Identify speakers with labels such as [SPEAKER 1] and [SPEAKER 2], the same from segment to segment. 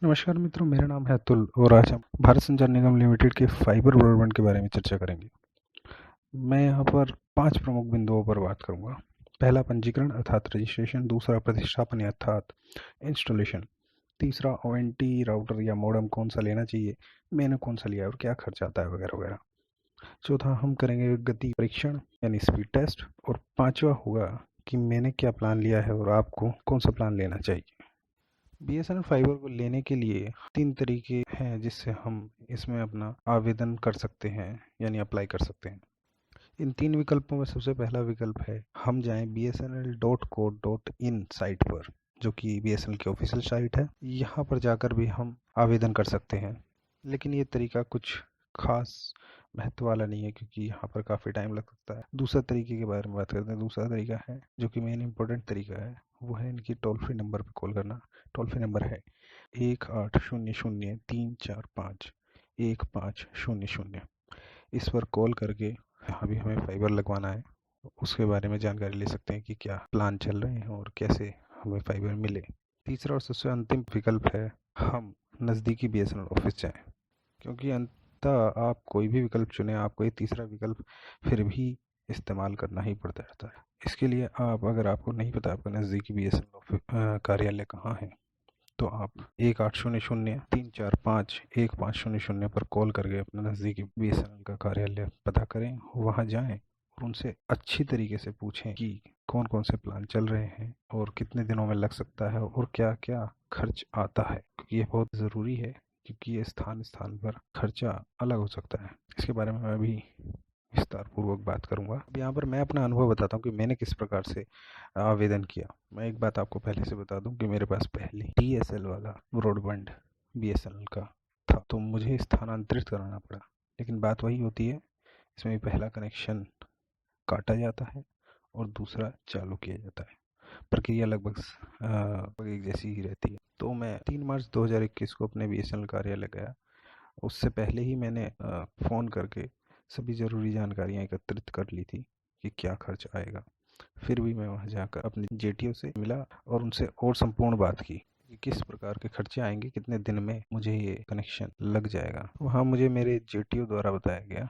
[SPEAKER 1] नमस्कार मित्रों, मेरा नाम है अतुल और आज हम भारत संचार निगम लिमिटेड के फाइबर ब्रॉडबैंड के बारे में चर्चा करेंगे। मैं यहाँ पर 5 प्रमुख बिंदुओं पर बात करूँगा। पहला पंजीकरण अर्थात रजिस्ट्रेशन, दूसरा प्रतिष्ठापन अर्थात इंस्टॉलेशन, तीसरा ओएनटी राउटर या मॉडेम कौन सा लेना चाहिए, मैंने कौन सा लिया और क्या खर्च आता है वगैरह वगैरह। चौथा हम करेंगे गति परीक्षण यानी स्पीड टेस्ट, और पांचवा होगा कि मैंने क्या प्लान लिया है और आपको कौन सा प्लान लेना चाहिए। बीएसएनएल फाइबर को लेने के लिए 3 तरीके हैं जिससे हम इसमें अपना आवेदन कर सकते हैं यानी अप्लाई कर सकते हैं। इन 3 विकल्पों में सबसे पहला विकल्प है हम जाएं bsnl.co.in साइट पर, जो कि बीएसएनएल की ऑफिशियल साइट है। यहाँ पर जाकर भी हम आवेदन कर सकते हैं, लेकिन ये तरीका कुछ खास महत्व वाला नहीं है क्योंकि यहाँ पर काफ़ी टाइम लग सकता है। दूसरा तरीके के बारे में बात करते हैं। दूसरा तरीका है जो कि मेन इम्पोर्टेंट तरीका है, वो है इनकी टोल फ्री नंबर पर कॉल करना। टोल फ्री नंबर है 1800-345-1500। इस पर कॉल करके अभी हमें फाइबर लगवाना है उसके बारे में जानकारी ले सकते हैं कि क्या प्लान चल रहे हैं और कैसे हमें फाइबर मिले। तीसरा और सबसे अंतिम विकल्प है हम नज़दीकी बीएसएनएल ऑफिस जाएं, क्योंकि अंततः आप कोई भी विकल्प चुने आपको ये तीसरा विकल्प फिर भी इस्तेमाल करना ही पड़ता रहता है। इसके लिए आप, अगर आपको नहीं पता आपका नज़दीकी बीएसएनएल कार्यालय कहाँ है, तो आप 1800-345-1500 पर कॉल करके अपने नज़दीकी बीएसएनएल का कार्यालय पता करें, वहाँ जाएं और उनसे अच्छी तरीके से पूछें कि कौन कौन से प्लान चल रहे हैं और कितने दिनों में लग सकता है और क्या क्या खर्च आता है, क्योंकि ये बहुत ज़रूरी है क्योंकि ये स्थान स्थान पर खर्चा अलग हो सकता है। इसके बारे में मैं अभी विस्तार पूर्वक बात करूंगा। अब यहाँ पर मैं अपना अनुभव बताता हूँ कि मैंने किस प्रकार से आवेदन किया। मैं एक बात आपको पहले से बता दूं कि मेरे पास पहले डीएसएल वाला ब्रॉडबैंड बीएसएनएल का था, तो मुझे स्थानांतरित कराना पड़ा। लेकिन बात वही होती है, इसमें पहला कनेक्शन काटा जाता है और दूसरा चालू किया जाता है। प्रक्रिया लगभग एक जैसी ही रहती है। तो मैं 3 मार्च 2021 को अपने बीएसएनएल कार्यालय गया। उससे पहले ही मैंने फ़ोन करके सभी ज़रूरी जानकारियाँ एकत्रित कर ली थी कि क्या खर्च आएगा। फिर भी मैं वहाँ जाकर अपने जेटीओ से मिला और उनसे और संपूर्ण बात की कि किस प्रकार के खर्चे आएंगे, कितने दिन में मुझे ये कनेक्शन लग जाएगा। वहाँ मुझे मेरे जेटीओ द्वारा बताया गया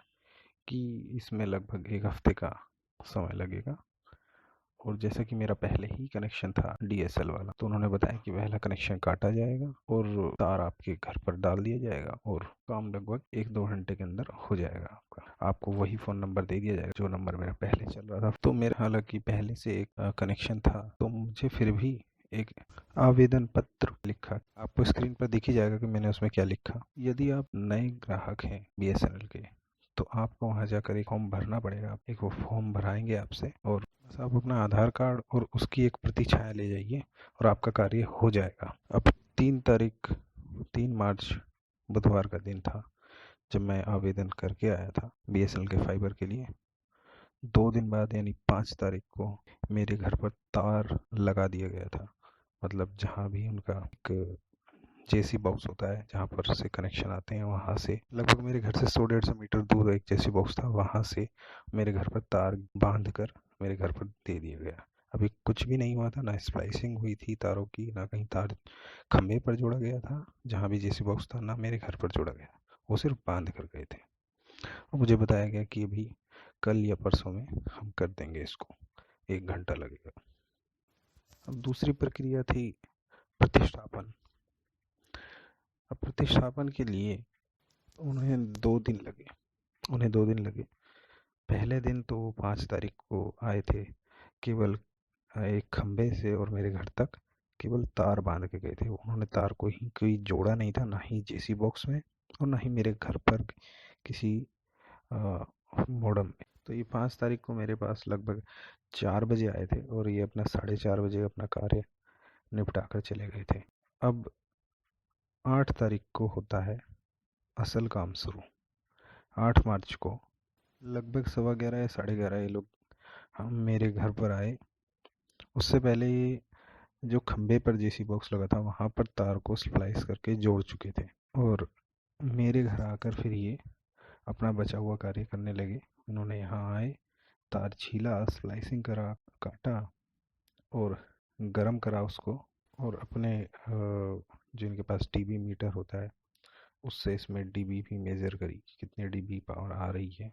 [SPEAKER 1] कि इसमें लगभग 1 हफ्ते का समय लगेगा। और जैसा कि मेरा पहले ही कनेक्शन था डीएसएल वाला, तो उन्होंने बताया कि पहला कनेक्शन काटा जाएगा और तार आपके घर पर डाल दिया जाएगा और काम लगभग 1-2 घंटे के अंदर हो जाएगा आपका। आपको वही फ़ोन नंबर दे दिया जाएगा जो नंबर मेरा पहले चल रहा था। तो मेरा हालांकि पहले से एक कनेक्शन था, तो मुझे फिर भी एक आवेदन पत्र लिखा। आपको स्क्रीन पर दिख ही जाएगा कि मैंने उसमें क्या लिखा। यदि आप नए ग्राहक हैं बीएसएनएल के, तो आपको वहाँ जाकर एक फॉर्म भरना पड़ेगा। एक वो फॉर्म भराएंगे आपसे और बस आप अपना आधार कार्ड और उसकी एक प्रति छाया ले जाइए और आपका कार्य हो जाएगा। अब 3 मार्च बुधवार का दिन था जब मैं आवेदन करके आया था बीएसएनएल के फाइबर के लिए। 2 दिन बाद यानी 5 तारीख को मेरे घर पर तार लगा दिया गया था। मतलब जहाँ भी उनका एक जेसी बॉक्स होता है जहाँ पर से कनेक्शन आते हैं, वहाँ से लगभग मेरे घर से 100-150 मीटर दूर एक जेसी बॉक्स था, वहाँ से मेरे घर पर तार बांध कर मेरे घर पर दे दिया गया। अभी कुछ भी नहीं हुआ था, ना स्प्लाइसिंग हुई थी तारों की, ना कहीं तार खंभे पर जोड़ा गया था जहाँ भी जेसी बॉक्स था, ना मेरे घर पर जोड़ा गया। वो सिर्फ बांध कर गए थे और मुझे बताया गया कि अभी कल या परसों में हम कर देंगे इसको, 1 घंटा लगेगा। अब दूसरी प्रक्रिया थी प्रतिष्ठापन। अब प्रतिष्ठापन के लिए उन्हें 2 दिन लगे उन्हें 2 दिन लगे। पहले दिन तो वो 5 तारीख को आए थे, केवल एक खंभे से और मेरे घर तक केवल तार बांध के गए थे। उन्होंने तार को ही कोई जोड़ा नहीं था, ना ही जेसी बॉक्स में और ना ही मेरे घर पर किसी मॉडम में। तो ये 5 तारीख को मेरे पास लगभग 4 बजे आए थे और ये अपना 4:30 बजे अपना कार्य निपटा कर चले गए थे। अब 8 तारीख को होता है असल काम शुरू। 8 मार्च को लगभग 11:15 या 11:30 ये लोग हम मेरे घर पर आए। उससे पहले ये जो खंबे पर जेसी बॉक्स लगा था वहाँ पर तार को स्प्लाइस करके जोड़ चुके थे और मेरे घर आकर फिर ये अपना बचा हुआ कार्य करने लगे। उन्होंने यहाँ आए, तार छीला, स्प्लाइसिंग करा, काटा और गरम करा उसको और अपने जिनके पास डीबी मीटर होता है उससे इसमें डीबी भी मेज़र करी कि कितने डीबी पावर आ रही है।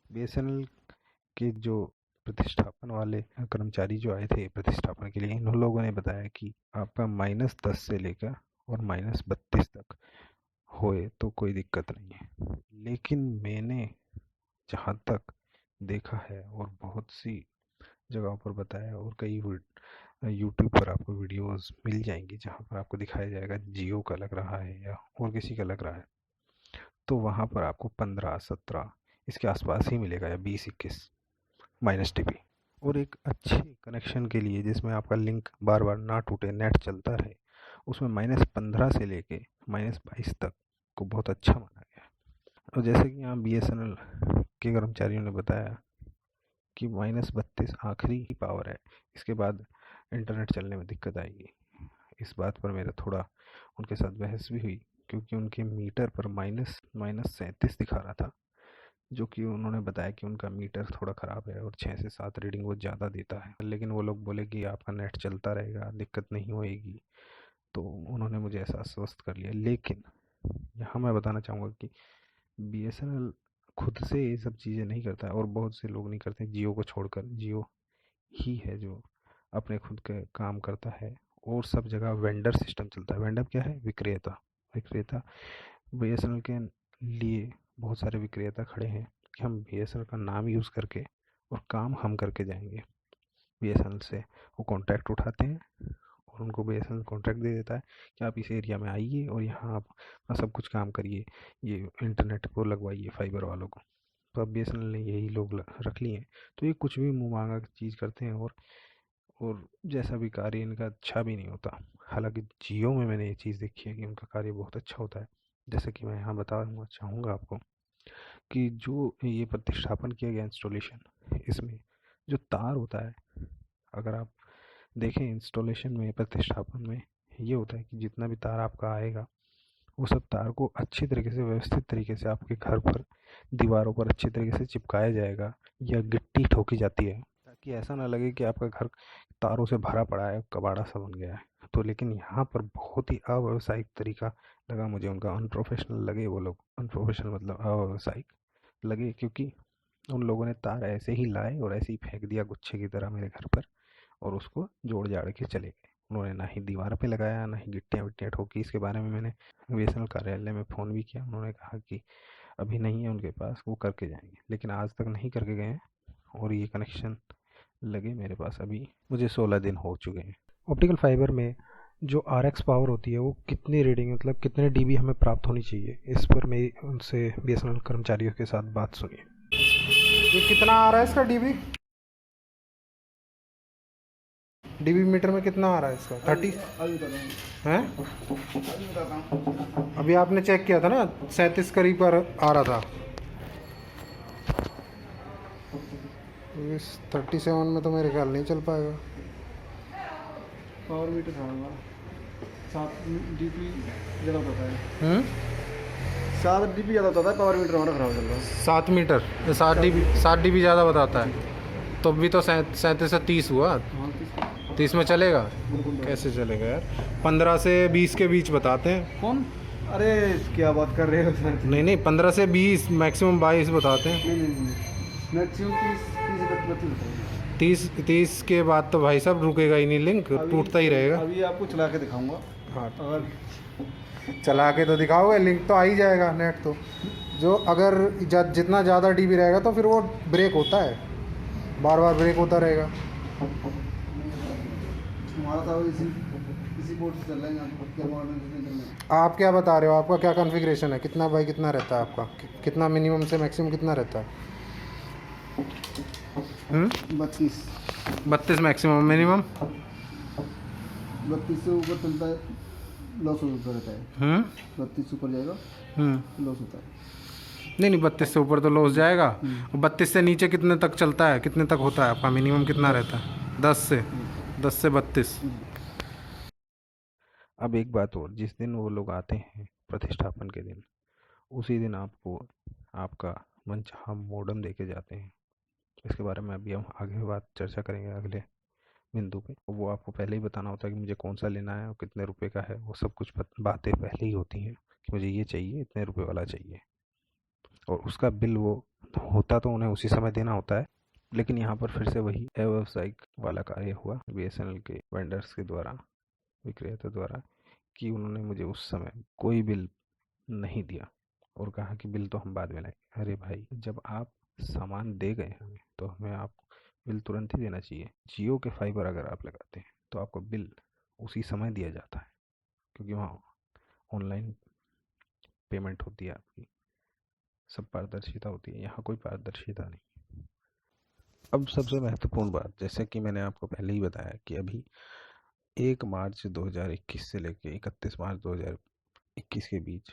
[SPEAKER 1] बीएसएनएल के जो प्रतिष्ठापन वाले कर्मचारी जो आए थे प्रतिष्ठापन के लिए, इन लोगों ने बताया कि आपका -10 से लेकर और -32 तक होए तो कोई दिक्कत नहीं है। लेकिन मैंने जहाँ तक देखा है और बहुत सी जगहों पर बताया, और कई यूट्यूब पर आपको वीडियोस मिल जाएंगी जहाँ पर आपको दिखाया जाएगा जियो का लग रहा है या और किसी का लग रहा है, तो वहाँ पर आपको 15-17 इसके आसपास ही मिलेगा, या 20-21 -dB। और एक अच्छे कनेक्शन के लिए जिसमें आपका लिंक बार बार ना टूटे, नेट चलता रहे, उसमें -15 से लेके -22 तक को बहुत अच्छा माना गया। और जैसे कि यहाँ बीएसएनएल के कर्मचारियों ने बताया कि -32 आखिरी ही पावर है, इसके बाद इंटरनेट चलने में दिक्कत आएगी। इस बात पर मेरा थोड़ा उनके साथ बहस भी हुई, क्योंकि उनके मीटर पर -37 दिखा रहा था, जो कि उन्होंने बताया कि उनका मीटर थोड़ा ख़राब है और 6 से 7 रीडिंग वो ज़्यादा देता है। लेकिन वो लोग बोले कि आपका नेट चलता रहेगा, दिक्कत नहीं होएगी, तो उन्होंने मुझे ऐसा आश्वस्त कर लिया। लेकिन यहाँ मैं बताना चाहूँगा कि बीएसएनएल खुद से ये सब चीज़ें नहीं करता है, और बहुत से लोग नहीं करते जियो को छोड़कर। जियो ही है जो अपने खुद के काम करता है, और सब जगह वेंडर सिस्टम चलता है। वेंडर क्या है? विक्रेता। विक्रेता बीएसएनएल के लिए बहुत सारे विक्रेता खड़े हैं कि हम बीएसएनएल का नाम यूज़ करके और काम हम करके जाएंगे। बीएसएनएल से वो कॉन्ट्रैक्ट उठाते हैं और उनको बीएसएनएल कॉन्ट्रैक्ट दे देता है कि आप इस एरिया में आइए और यहाँ आप सब कुछ काम करिए, ये इंटरनेट को लगवाइए फाइबर वालों को। तो अब बीएसएनएल ने यही लोग रख लिए हैं, तो ये कुछ भी मुँह मांगा चीज़ करते हैं, और जैसा भी कार्य इनका अच्छा भी नहीं होता। हालांकि जियो में मैंने ये चीज़ देखी है कि उनका कार्य बहुत अच्छा होता है। जैसे कि मैं यहाँ बताना चाहूँगा आपको कि जो ये प्रतिष्ठापन किया गया इंस्टॉलेशन, इसमें जो तार होता है, अगर आप देखें इंस्टॉलेशन में, प्रतिष्ठापन में ये होता है कि जितना भी तार आपका आएगा वो सब तार को अच्छी तरीके से, व्यवस्थित तरीके से आपके घर पर दीवारों पर अच्छी तरीके से चिपकाया जाएगा, या गिट्टी ठोकी जाती है, ताकि ऐसा ना लगे कि आपका घर तारों से भरा पड़ा है, कबाड़ा सा बन गया है। तो लेकिन यहाँ पर बहुत ही अव्यावसायिक तरीका लगा मुझे उनका, अनप्रोफेशनल लगे वो लोग। अनप्रोफेशनल मतलब अव्यावसायिक लगे, क्योंकि उन लोगों ने तार ऐसे ही लाए और ऐसे ही फेंक दिया गुच्छे की तरह मेरे घर पर, और उसको जोड़ जाड़ के चले गए। उन्होंने ना ही दीवार पे लगाया, ना ही गिट्टियाँ विट्टियाँ ठोकी। इसके बारे में मैंने बीएसएनएल कार्यालय में फ़ोन भी किया, उन्होंने कहा कि अभी नहीं है उनके पास, वो करके जाएंगे, लेकिन आज तक नहीं करके गए हैं। और ये कनेक्शन लगे मेरे पास अभी मुझे 16 दिन हो चुके हैं।
[SPEAKER 2] ऑप्टिकल फाइबर में जो आर एक्स पावर होती है वो कितनी रीडिंग, मतलब कितने डीबी हमें प्राप्त होनी चाहिए, इस पर मेरी उनसे बीएसएनएल कर्मचारियों के साथ बात सुनिए।
[SPEAKER 3] ये कितना आ रहा है इसका डीबी? डीबी मीटर में कितना आ रहा है इसका? 30 है? अभी आपने चेक किया था ना, 37 करीब पर आ रहा था। इस 37 में तो मेरे ख्याल नहीं चल पाएगा।
[SPEAKER 4] पावर मीटर था हमारा 7 डीपी ज़्यादा होता है। 7 डीपी ज़्यादा होता है, पावर मीटर हमारा ख़राब चल रहा है।
[SPEAKER 3] 7 मीटर, 7 डीबी ज़्यादा बताता है। तो अभी तो 37 से 30 हुआ।
[SPEAKER 4] हाँ
[SPEAKER 3] 30 में चलेगा? कैसे चलेगा यार, 15 से 20 के बीच बताते हैं।
[SPEAKER 4] कौन? अरे क्या बात कर रहे हो सर?
[SPEAKER 3] नहीं 15 से 20, मैक्सिमम 22 बताते हैं।
[SPEAKER 4] नहीं मैक्सिमम 30
[SPEAKER 3] 30 के बाद तो भाई साहब रुकेगा ही नहीं, लिंक टूटता ही रहेगा।
[SPEAKER 4] अभी आपको चला के दिखाऊंगा।
[SPEAKER 3] हाँ
[SPEAKER 4] अगर
[SPEAKER 3] चला के तो दिखाओगे, लिंक तो आ ही जाएगा नेट तो। जो अगर जितना ज़्यादा डीबी रहेगा तो फिर वो ब्रेक होता है, बार बार ब्रेक होता रहेगा।
[SPEAKER 4] हमारा था इसी बोर्ड से चल रहा है यहाँ पर, क्या मॉडल।
[SPEAKER 3] आप क्या बता रहे हो? आपका क्या कॉन्फ़िगरेशन है? कितना बाई कितना रहता है आपका? कितना मिनिमम से मैक्सिमम कितना रहता है? 32 मैक्सिमम, मिनिमम
[SPEAKER 4] 32 से ऊपर चलता है, लॉस होता रहता है। 32 से ऊपर जाएगा लॉस होता है।
[SPEAKER 3] नहीं 32 से ऊपर तो लॉस जाएगा। 32 से नीचे कितने तक चलता है, कितने तक होता है आपका मिनिमम कितना रहता है? 10 से 32।
[SPEAKER 1] अब एक बात और, जिस दिन वो लोग आते हैं प्रतिष्ठापन के दिन, उसी दिन आपको आपका मनचाहा मॉडेम दे के जाते हैं। इसके बारे में अभी हम आगे बात चर्चा करेंगे अगले बिंदु पे, वो आपको पहले ही बताना होता है कि मुझे कौन सा लेना है और कितने रुपए का है। वो सब कुछ बातें पहले ही होती हैं कि मुझे ये चाहिए, इतने रुपए वाला चाहिए, और उसका बिल वो होता तो उन्हें उसी समय देना होता है। लेकिन यहाँ पर फिर से वही अव्यावसायिक वाला कार्य हुआ बीएसएनएल के वेंडर्स के द्वारा, विक्रेता द्वारा, कि उन्होंने मुझे उस समय कोई बिल नहीं दिया और कहा कि बिल तो हम बाद में लाएंगे। अरे भाई, जब आप सामान दे गए हमें तो हमें आप बिल तुरंत ही देना चाहिए। जियो के फाइबर अगर आप लगाते हैं तो आपको बिल उसी समय दिया जाता है, क्योंकि वहाँ ऑनलाइन पेमेंट होती है आपकी, सब पारदर्शिता होती है। यहाँ कोई पारदर्शिता नहीं। अब सबसे महत्वपूर्ण बात, जैसे कि मैंने आपको पहले ही बताया कि अभी 1 मार्च 2021 से लेकर 31 मार्च 2021 के बीच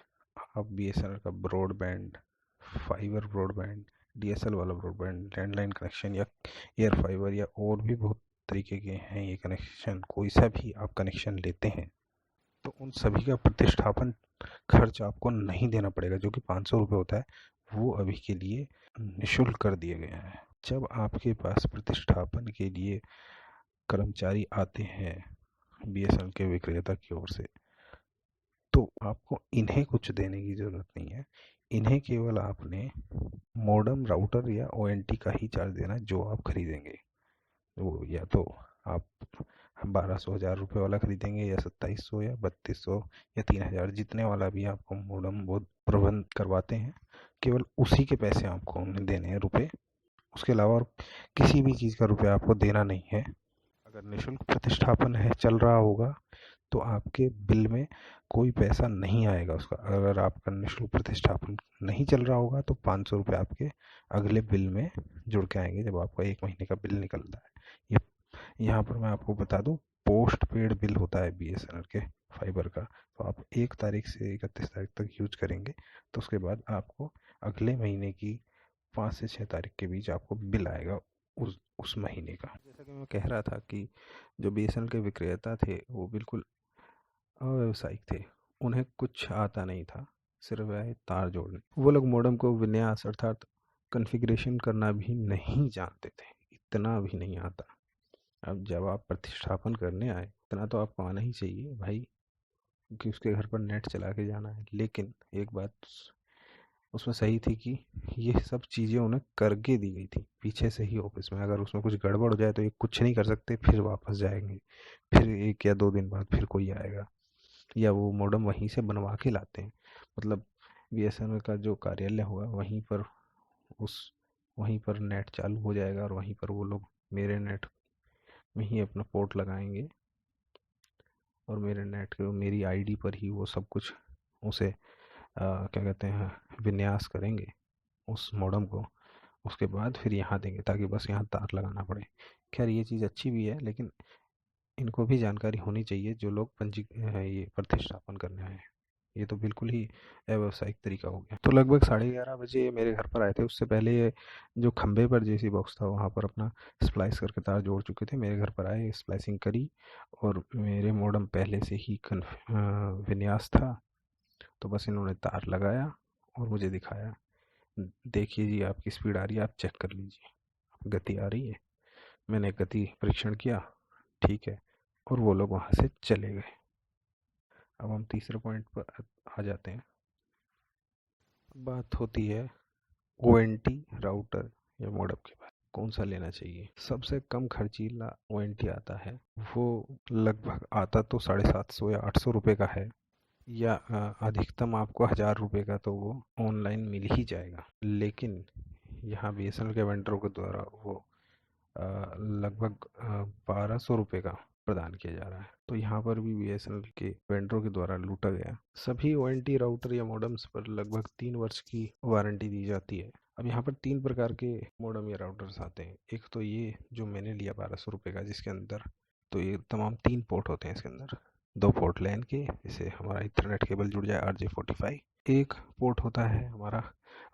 [SPEAKER 1] आप बीएसएनएल का ब्रॉडबैंड, फाइबर ब्रॉडबैंड, डीएसएल वाला ब्रॉडबैंड, लैंडलाइन कनेक्शन या एयर फाइबर या और भी बहुत तरीके के हैं ये कनेक्शन, कोई सा भी आप कनेक्शन लेते हैं तो उन सभी का प्रतिष्ठापन खर्च आपको नहीं देना पड़ेगा, जो कि 500 रुपये होता है। वो अभी के लिए निःशुल्क कर दिए गए हैं। जब आपके पास प्रतिष्ठापन के लिए कर्मचारी आते हैं बीएसएनएल के विक्रेता की ओर से, तो आपको इन्हें कुछ देने की ज़रूरत नहीं है। इन्हें केवल आपने मॉडेम, राउटर या ओएनटी का ही चार्ज देना जो आप खरीदेंगे। वो या तो आप 1200 1000 रुपये वाला खरीदेंगे, या 2700 या 3200 या 3000, जितने वाला भी आपको मॉडेम वो प्रबंध करवाते हैं, केवल उसी के पैसे आपको उन्हें देने हैं, रुपए। उसके अलावा और किसी भी चीज़ का रुपया आपको देना नहीं है। अगर निःशुल्क प्रतिष्ठापन है, चल रहा होगा, तो आपके बिल में कोई पैसा नहीं आएगा उसका। अगर आपका निःशुल्क प्रतिष्ठापन नहीं चल रहा होगा तो 500 रुपये आपके अगले बिल में जुड़ के आएंगे जब आपका 1 महीने का बिल निकलता है। ये यहाँ पर मैं आपको बता दूं, पोस्ट पेड बिल होता है बीएसएनएल के फाइबर का। तो आप 1 तारीख से 31 तारीख तक यूज करेंगे तो उसके बाद आपको अगले महीने की 5 से 6 तारीख के बीच आपको बिल आएगा उस महीने का। जैसा कि मैं कह रहा था कि जो बीएसएनएल के विक्रेता थे वो बिल्कुल अव्यावसायिक थे, उन्हें कुछ आता नहीं था, सिर्फ वह तार जोड़ने। वो लोग मॉडेम को विन्यास अर्थात कॉन्फ़िगरेशन करना भी नहीं जानते थे, इतना भी नहीं आता। अब जब आप प्रतिष्ठापन करने आए, इतना तो आपको आना ही चाहिए भाई, कि उसके घर पर नेट चला के जाना है। लेकिन एक बात उसमें सही थी कि ये सब चीज़ें उन्हें करके दी गई थी पीछे से ही ऑफिस में। अगर उसमें कुछ गड़बड़ हो जाए तो ये कुछ नहीं कर सकते, फिर वापस जाएंगे, फिर 1 या 2 दिन बाद फिर कोई आएगा, या वो मॉडेम वहीं से बनवा के लाते हैं। मतलब बीएसएनएल का जो कार्यालय होगा वहीं पर नेट चालू हो जाएगा और वहीं पर वो लोग मेरे नेट में ही अपना पोर्ट लगाएंगे और मेरे नेट के मेरी आईडी पर ही वो सब कुछ उसे क्या कहते हैं, विन्यास करेंगे उस मॉडेम को। उसके बाद फिर यहाँ देंगे ताकि बस यहाँ तार लगाना पड़े। खैर ये चीज़ अच्छी भी है, लेकिन इनको भी जानकारी होनी चाहिए जो लोग ये प्रतिष्ठापन करने आए हैं। ये तो बिल्कुल ही अव्यावसायिक तरीका हो गया। तो लगभग 11:30 बजे मेरे घर पर आए थे। उससे पहले ये जो खंबे पर जेसी बॉक्स था वहाँ पर अपना स्प्लाइस करके तार जोड़ चुके थे। मेरे घर पर आए, स्प्लाइसिंग करी, और मेरे मॉडेम पहले से ही विन्यास था, तो बस इन्होंने तार लगाया और मुझे दिखाया, देखिए जी आपकी स्पीड आ रही है, आप चेक कर लीजिए, गति आ रही है। मैंने गति परीक्षण किया, ठीक है, और वो लोग वहाँ से चले गए। अब हम तीसरे पॉइंट पर आ जाते हैं। बात होती है ओएनटी, राउटर या मॉडेम के बारे में, कौन सा लेना चाहिए। सबसे कम खर्चीला ओएनटी आता है, वो लगभग आता तो 750 या 800 रुपये का है, या अधिकतम आपको 1000 रुपये का तो वो ऑनलाइन मिल ही जाएगा। लेकिन यहाँ बीएसएनएल के वेंडरों के द्वारा वो लगभग 1200 रुपये का प्रदान किया जा रहा है। तो यहाँ पर भी बीएसएनएल के वेंडरों के द्वारा लूटा गया। सभी ओएनटी राउटर या मॉडेम्स पर लगभग 3 वर्ष की वारंटी दी जाती है। अब यहाँ पर 3 प्रकार के मॉडेम या राउटर्स आते हैं। एक तो ये जो मैंने लिया 1200 रुपये का, जिसके अंदर तो ये तमाम 3 पोर्ट होते हैं। इसके अंदर 2 पोर्ट लैन के, जिससे हमारा इंटरनेट केबल जुड़ जाए RJ45। एक पोर्ट होता है हमारा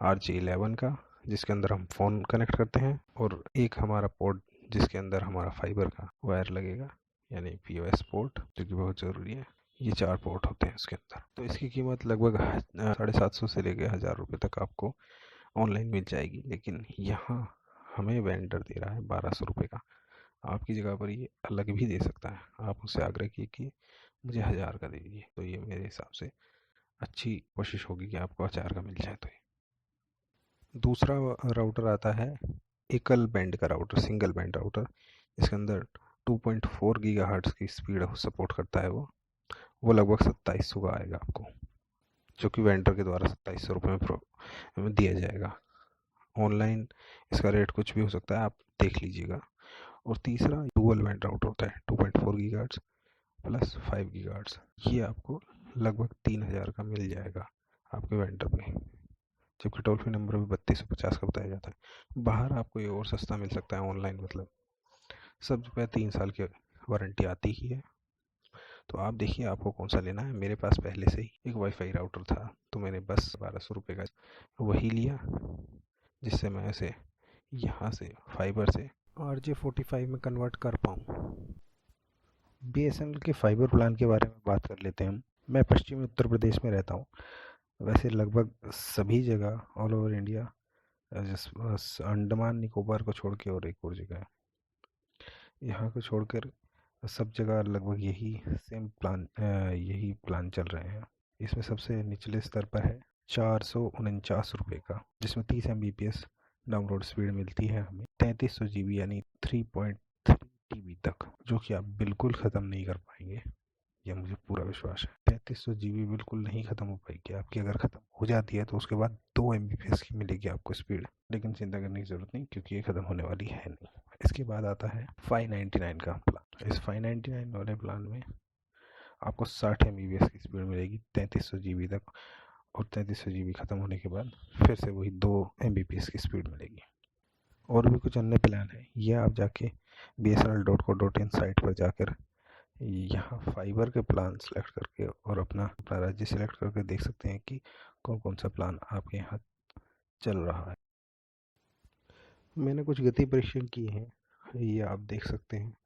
[SPEAKER 1] RJ11 का, जिसके अंदर हम फ़ोन कनेक्ट करते हैं, और एक हमारा पोर्ट जिसके अंदर हमारा फाइबर का वायर लगेगा, यानी POS पोर्ट, जो कि बहुत ज़रूरी है। ये 4 पोर्ट होते हैं इसके अंदर। तो इसकी कीमत लगभग 750 से लेकर 1000 रुपये तक आपको ऑनलाइन मिल जाएगी। लेकिन यहाँ हमें वेंडर दे रहा है 1200 रुपये का। आपकी जगह पर ये अलग भी दे सकता है। आप उससे आग्रह कीजिए कि मुझे 1000 का दे दीजिए, तो ये मेरे हिसाब से अच्छी कोशिश होगी कि आपको 1000 का मिल जाए। तो ये दूसरा राउटर आता है एकल बैंड का राउटर, सिंगल बैंड राउटर। इसके अंदर 2.4 गीगाहर्ट्ज़ की स्पीड सपोर्ट करता है। वो लगभग 2700 का आएगा आपको, जो कि वेंडर के द्वारा 2700 रुपये में दिया जाएगा। ऑनलाइन इसका रेट कुछ भी हो सकता है, आप देख लीजिएगा। और तीसरा डुअल बैंड राउटर होता है, 2.4 गीगाहर्ट्ज़ प्लस 5 गीगाहर्ट्ज़। ये आपको लगभग 3000 का मिल जाएगा आपके वेंडर पे, जबकि टोल फ्री नंबर भी 3250 का बताया जाता है। बाहर आपको ये और सस्ता मिल सकता है ऑनलाइन, मतलब सब पे 3 साल की वारंटी आती ही है। तो आप देखिए आपको कौन सा लेना है। मेरे पास पहले से ही एक वाईफाई राउटर था, तो मैंने बस 1200 रुपये का वही लिया, जिससे मैं इसे यहाँ से फाइबर से
[SPEAKER 2] RJ45 में कन्वर्ट कर पाऊँ।
[SPEAKER 1] BSNL के फाइबर प्लान के बारे में बात कर लेते हैं हम। मैं पश्चिमी उत्तर प्रदेश में रहता हूँ। वैसे लगभग सभी जगह all over India, Andaman Nicobar को छोड़ के और एक और जगह है, यहाँ को छोड़कर सब जगह लगभग यही प्लान चल रहे हैं। इसमें सबसे निचले स्तर पर है 449 रुपये का, जिसमें 30 MBPS डाउनलोड स्पीड मिलती है हमें, 3300 GB यानी 3.3 TB तक, जो कि आप बिल्कुल ख़त्म नहीं कर पाएंगे, यह मुझे पूरा विश्वास है। 3300 GB बिल्कुल नहीं ख़त्म हो पाएगी आपकी। अगर ख़त्म हो जाती है तो उसके बाद 2 MBPS की मिलेगी आपको स्पीड, लेकिन चिंता करने की ज़रूरत नहीं, क्योंकि ये ख़त्म होने वाली है नहीं। इसके बाद आता है 599 का प्लान। इस 599 वाले प्लान में आपको 60 MBPS की स्पीड मिलेगी 3300 GB तक, और 3300 GB ख़त्म होने के बाद फिर से वही 2 MBPS की स्पीड मिलेगी। और भी कुछ अन्य प्लान है, यह आप जाके bsnl.co.in साइट पर जाकर यहाँ फाइबर के प्लान सेलेक्ट करके और अपना राज्य सेलेक्ट करके देख सकते हैं कि कौन कौन सा प्लान आपके यहाँ चल रहा है। मैंने कुछ गति परीक्षण किए हैं, ये आप देख सकते हैं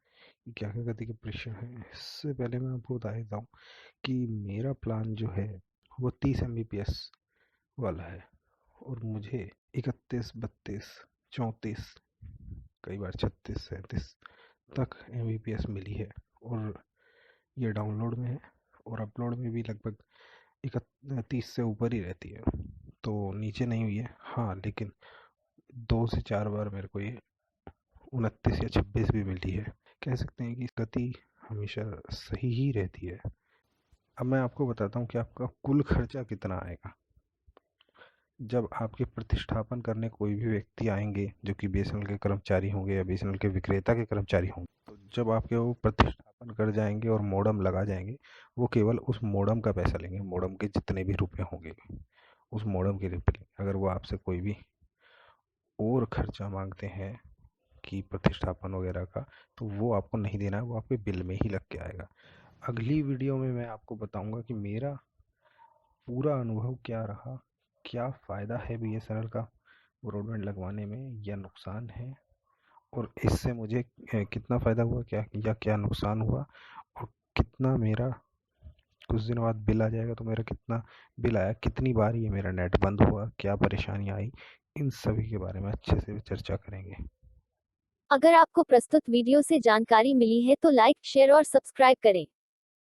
[SPEAKER 1] कि क्या क्या गति के परीक्षण हैं। इससे पहले मैं आपको बता देता हूँ कि मेरा प्लान जो है वो 30 MBPS वाला है, और मुझे 31, 32, 34, कई बार 36, 37 तक MBPS मिली है। और ये डाउनलोड में है, और अपलोड में भी लगभग 31 से ऊपर ही रहती है, तो नीचे नहीं हुई है। हाँ, लेकिन 2 से 4 बार मेरे को ये 29 या 26 भी मिली है। कह सकते हैं कि गति हमेशा सही ही रहती है। अब मैं आपको बताता हूँ कि आपका कुल खर्चा कितना आएगा। जब आपके प्रतिष्ठापन करने कोई भी व्यक्ति आएंगे जो कि BSNL के कर्मचारी होंगे या BSNL के विक्रेता के कर्मचारी होंगे, तो जब आपके वो प्रतिष्ठापन कर जाएंगे और मॉडम लगा जाएंगे, वो केवल उस मॉडम का पैसा लेंगे। मॉडम के जितने भी रुपए होंगे उस मॉडम के रुपए लेंगे। अगर वो आपसे कोई भी और खर्चा मांगते हैं कि प्रतिष्ठापन वगैरह का, तो वो आपको नहीं देना है, वो आपके बिल में ही लग के आएगा। अगली वीडियो में मैं आपको बताऊंगा कि मेरा पूरा अनुभव क्या रहा, क्या फ़ायदा है BSNL का ब्रॉडबैंड लगवाने में या नुकसान है, और इससे मुझे कितना फ़ायदा हुआ क्या नुकसान हुआ, और कितना मेरा कुछ दिनों बाद बिल आ जाएगा तो मेरा कितना बिल आया, कितनी बार ये मेरा नेट बंद हुआ, क्या परेशानी आई, इन सभी के बारे में अच्छे से चर्चा करेंगे।
[SPEAKER 5] अगर आपको प्रस्तुत वीडियो से जानकारी मिली है तो लाइक, शेयर और सब्सक्राइब करें।